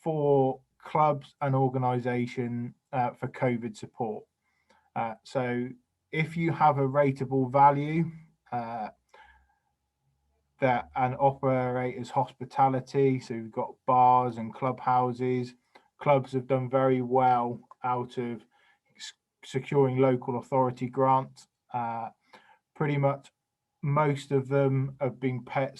for clubs and organisation for COVID support. So if you have a rateable value that and operate as hospitality, so we've got bars and clubhouses, clubs have done very well out of securing local authority grants. Pretty much most of them have been paid.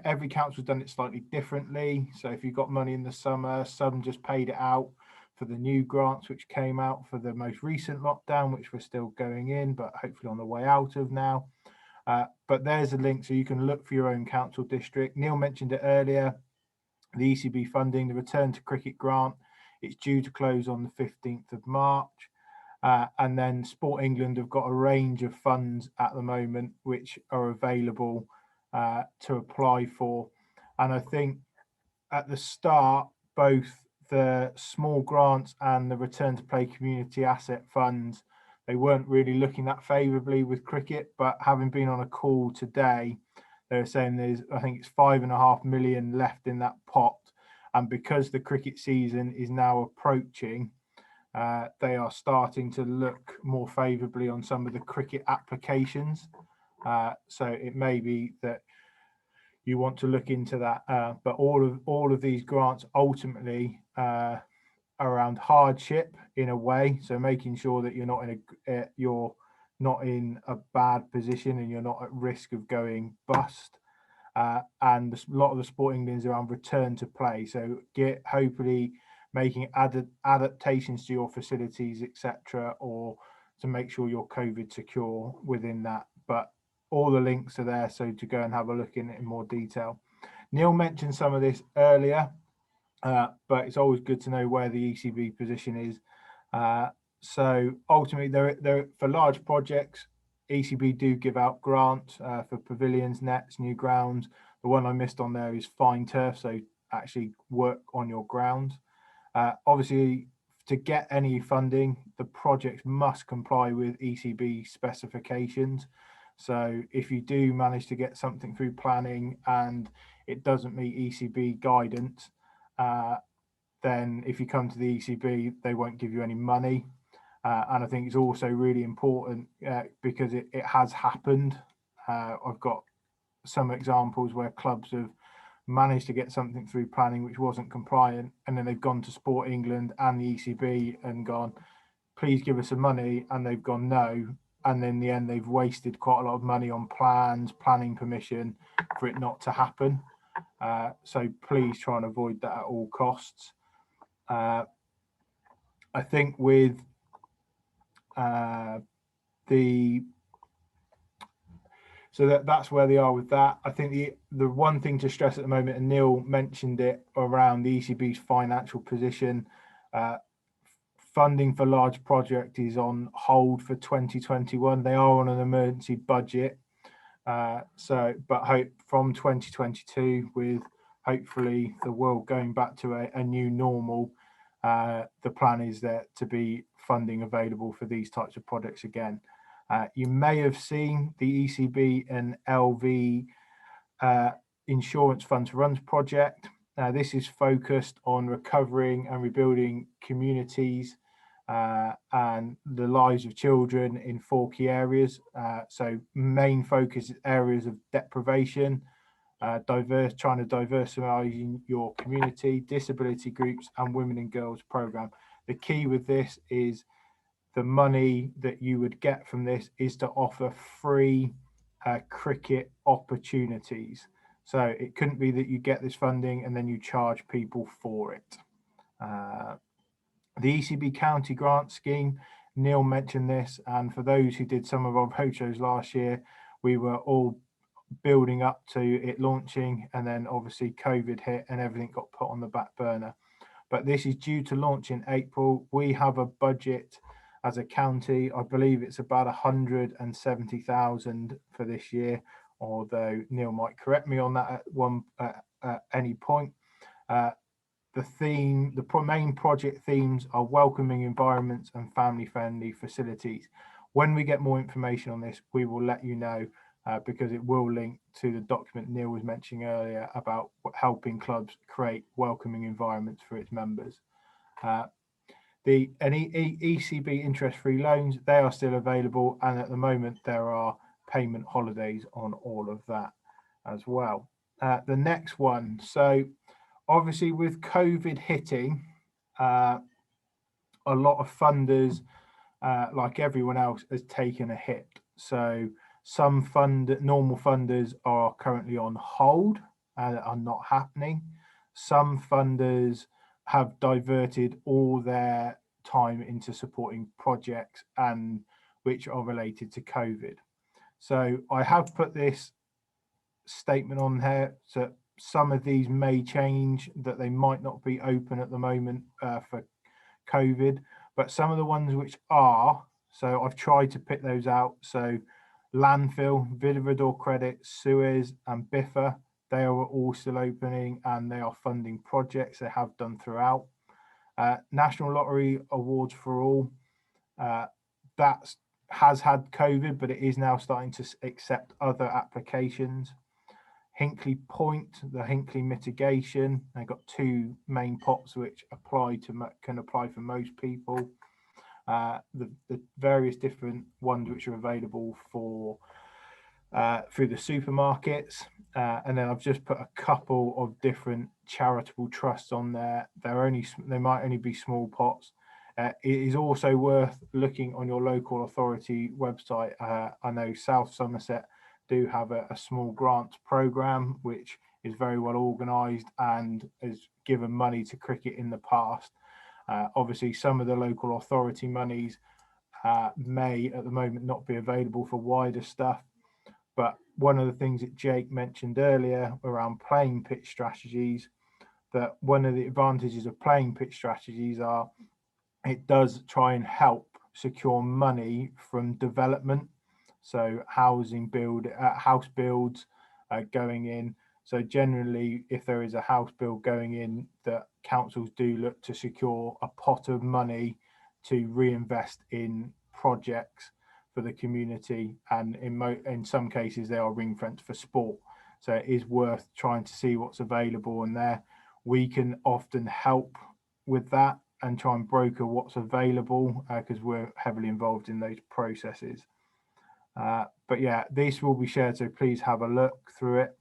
Every council's done it slightly differently. So if you got money in the summer, some just paid it out for the new grants which came out for the most recent lockdown, which we're still going in, but hopefully on the way out of now. But there's a link so you can look for your own council district. Neil mentioned it earlier, the ECB funding, the Return to Cricket grant, it's due to close on the 15th of March. And then Sport England have got a range of funds at the moment which are available to apply for. And I think at the start, both the small grants and the Return to Play community asset funds, they weren't really looking that favourably with cricket, but having been on a call today, they're saying there's, I think it's 5.5 million left in that pot. And because the cricket season is now approaching, they are starting to look more favourably on some of the cricket applications. So it may be that you want to look into that. But all of these grants ultimately are around hardship in a way. So making sure that you're not in a bad position and you're not at risk of going bust. And a lot of the Sport England is around return to play. So hopefully making adaptations to your facilities, etc., or to make sure you're COVID secure within that. But all the links are there, so to go and have a look in it in more detail. Neil mentioned some of this earlier, but it's always good to know where the ECB position is. So ultimately, they're for large projects, ECB do give out grants for pavilions, nets, new grounds. The one I missed on there is fine turf, so actually work on your ground. Obviously, to get any funding, the projects must comply with ECB specifications. So if you do manage to get something through planning and it doesn't meet ECB guidance, then if you come to the ECB, they won't give you any money. And I think it's also really important because it has happened. I've got some examples where clubs have managed to get something through planning which wasn't compliant, and then they've gone to Sport England and the ECB and gone, please give us some money, and they've gone no, and then in the end they've wasted quite a lot of money on plans, planning permission for it not to happen. So please try and avoid that at all costs. I think with so that's where they are with that. I think the one thing to stress at the moment, and Neil mentioned it around the ECB's financial position, funding for large projects is on hold for 2021. They are on an emergency budget. But hope from 2022, with hopefully the world going back to a new normal, the plan is there to be funding available for these types of projects again. You may have seen the ECB and LV Insurance Funds Runs project. This is focused on recovering and rebuilding communities and the lives of children in 4 key areas. So main focus is areas of deprivation, trying to diversify your community, disability groups, and women and girls program. The key with this is the money that you would get from this is to offer free cricket opportunities. So it couldn't be that you get this funding and then you charge people for it. The ECB County Grant Scheme, Neil mentioned this, and for those who did some of our roadshows last year, we were all building up to it launching, and then obviously COVID hit and everything got put on the back burner. But this is due to launch in April. We have a budget as a county, I believe it's about 170,000 for this year, although Neil might correct me on that at any point. The main project themes are welcoming environments and family-friendly facilities. When we get more information on this, we will let you know, because it will link to the document Neil was mentioning earlier about helping clubs create welcoming environments for its members. ECB interest-free loans, they are still available, and at the moment there are payment holidays on all of that as well. The next one, so obviously with COVID hitting, a lot of funders, like everyone else, has taken a hit. So some normal funders are currently on hold and are not happening. Some funders have diverted all their time into supporting projects and which are related to COVID. So I have put this statement on here, so some of these may change, that they might not be open at the moment for COVID, but some of the ones which are, so I've tried to pick those out. So landfill, Vidivador Credit, Suez and Biffa, they are all still opening and they are funding projects. They have done throughout. National Lottery Awards for All, that has had COVID, but it is now starting to accept other applications. Hinkley Point, the Hinkley mitigation, they've got two main pots which can apply for most people. The various different ones which are available for through the supermarkets, and then I've just put a couple of different charitable trusts on there. They might only be small pots. It is also worth looking on your local authority website. I know South Somerset do have a small grant program which is very well organised and has given money to cricket in the past. Obviously some of the local authority monies may at the moment not be available for wider stuff, but one of the things that Jake mentioned earlier around playing pitch strategies, that one of the advantages of playing pitch strategies are it does try and help secure money from development. So house builds going in. So generally, if there is a house build going in, the councils do look to secure a pot of money to reinvest in projects for the community, and in some cases they are ring fenced for sport. So it is worth trying to see what's available, and there we can often help with that and try and broker what's available, because we're heavily involved in those processes. But yeah, this will be shared, so please have a look through it.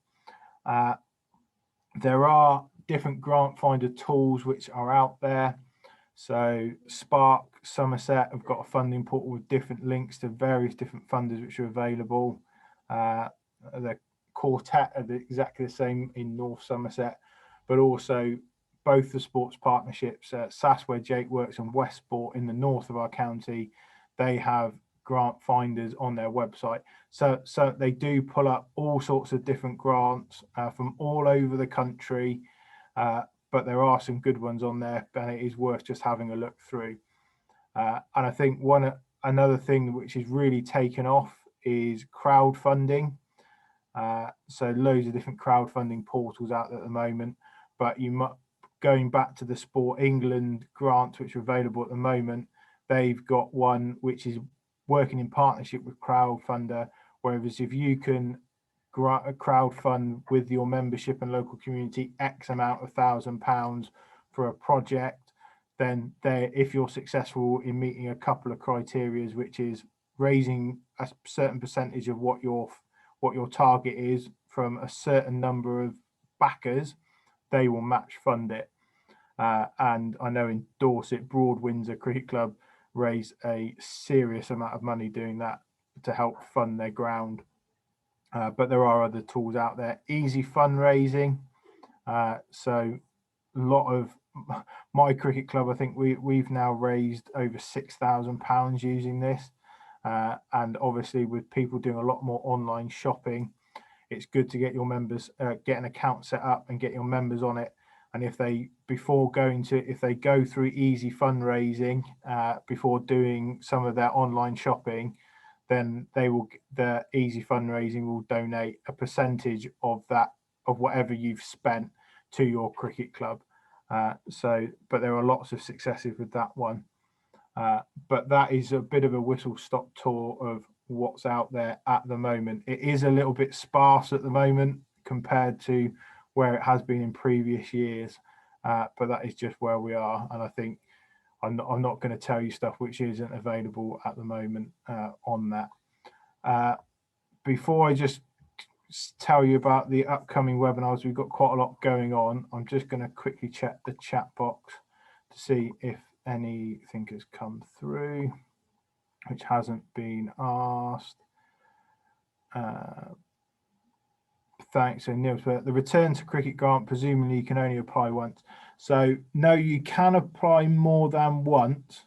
There are different grant finder tools which are out there. So Spark Somerset have got a funding portal with different links to various different funders which are available. The Quartet are exactly the same in North Somerset, but also both the sports partnerships, SAS where Jake works and Westport in the north of our county, they have grant finders on their website. So they do pull up all sorts of different grants from all over the country, but there are some good ones on there, and it is worth just having a look through. And I think another thing which is really taken off is crowdfunding. So loads of different crowdfunding portals out there at the moment, but going back to the Sport England grants which are available at the moment, they've got one which is working in partnership with Crowdfunder, whereas if you can crowdfund with your membership and local community X amount of £1,000 for a project, then if you're successful in meeting a couple of criteria, which is raising a certain percentage of what your target is from a certain number of backers, they will match fund it. And I know in Dorset, Broad Windsor Cricket Club raised a serious amount of money doing that to help fund their ground. But there are other tools out there. Easy fundraising. So a lot of my cricket club, I think we've now raised over £6,000 using this. And obviously with people doing a lot more online shopping, it's good to get your members, get an account set up and get your members on it. And if they go through easy fundraising before doing some of their online shopping, then the easy fundraising will donate a percentage of whatever you've spent to your cricket club. But there are lots of successes with that one. But that is a bit of a whistle-stop tour of what's out there at the moment. It is a little bit sparse at the moment compared to where it has been in previous years, but that is just where we are. And I think I'm not going to tell you stuff which isn't available at the moment on that. Before I just tell you about the upcoming webinars, we've got quite a lot going on. I'm just going to quickly check the chat box to see if anything has come through which hasn't been asked. Thanks. So Neil, the return to cricket grant, presumably you can only apply once. So no, you can apply more than once,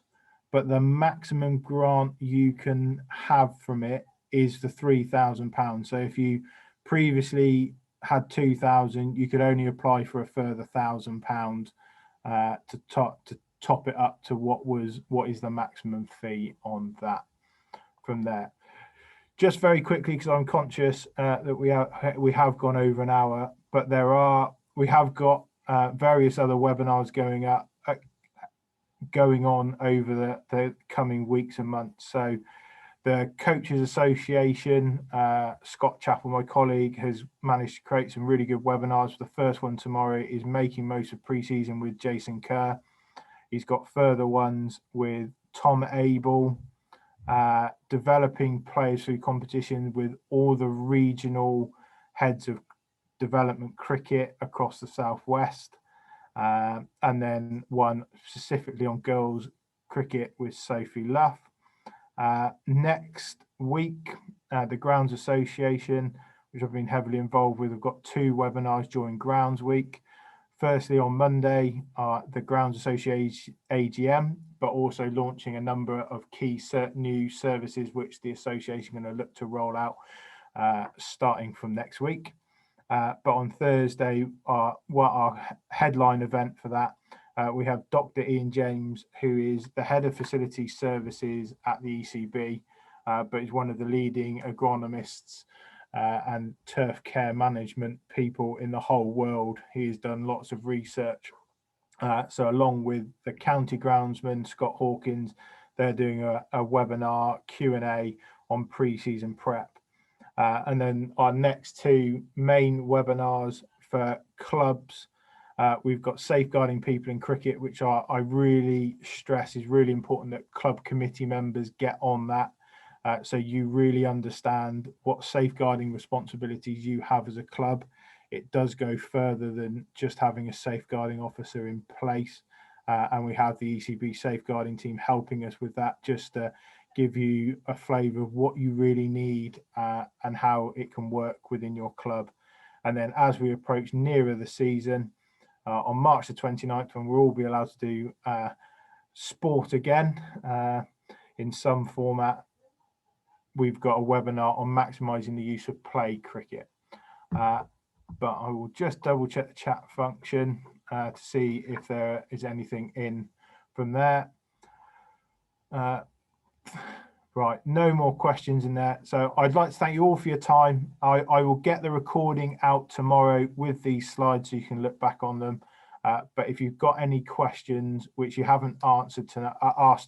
but the maximum grant you can have from it is the £3,000. So if you previously had 2,000, you could only apply for a further £1,000 to top it up to what is the maximum fee on that from there. Just very quickly, because I'm conscious that we have gone over an hour, but we have got various other webinars going on over the coming weeks and months. So the Coaches Association, Scott Chappell, my colleague, has managed to create some really good webinars. The first one tomorrow is making most of pre-season with Jason Kerr. He's got further ones with Tom Abel, developing players through competition with all the regional heads of development cricket across the Southwest, and then one specifically on girls cricket with Sophie Luff. Next week, the Grounds Association, which I've been heavily involved with, have got 2 webinars during Grounds Week. Firstly, on Monday, the Grounds Association AGM, but also launching a number of key new services which the association are going to look to roll out starting from next week. But on Thursday, our headline event for that, we have Dr. Ian James, who is the head of facility services at the ECB, but is one of the leading agronomists and turf care management people in the whole world. He has done lots of research. So along with the county groundsman, Scott Hawkins, they're doing a webinar Q&A on pre-season prep. And then our next 2 main webinars for clubs, we've got safeguarding people in cricket, which I really stress is really important that club committee members get on that. So you really understand what safeguarding responsibilities you have as a club. It does go further than just having a safeguarding officer in place. And we have the ECB safeguarding team helping us with that, just to give you a flavour of what you really need and how it can work within your club. And then as we approach nearer the season, on March the 29th, when we'll all be allowed to do sport again in some format, we've got a webinar on maximising the use of play cricket. But I will just double check the chat function to see if there is anything in from there. Right, no more questions in there. So I'd like to thank you all for your time. I will get the recording out tomorrow with these slides so you can look back on them. But if you've got any questions which you haven't asked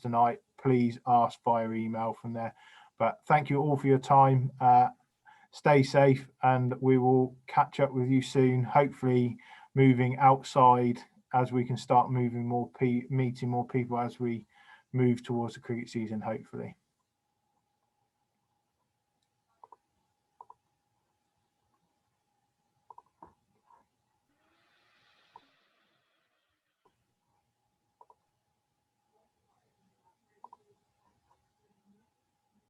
tonight, please ask via email from there. But thank you all for your time. Stay safe, and we will catch up with you soon, hopefully moving outside as we can start moving meeting more people as we move towards the cricket season, hopefully.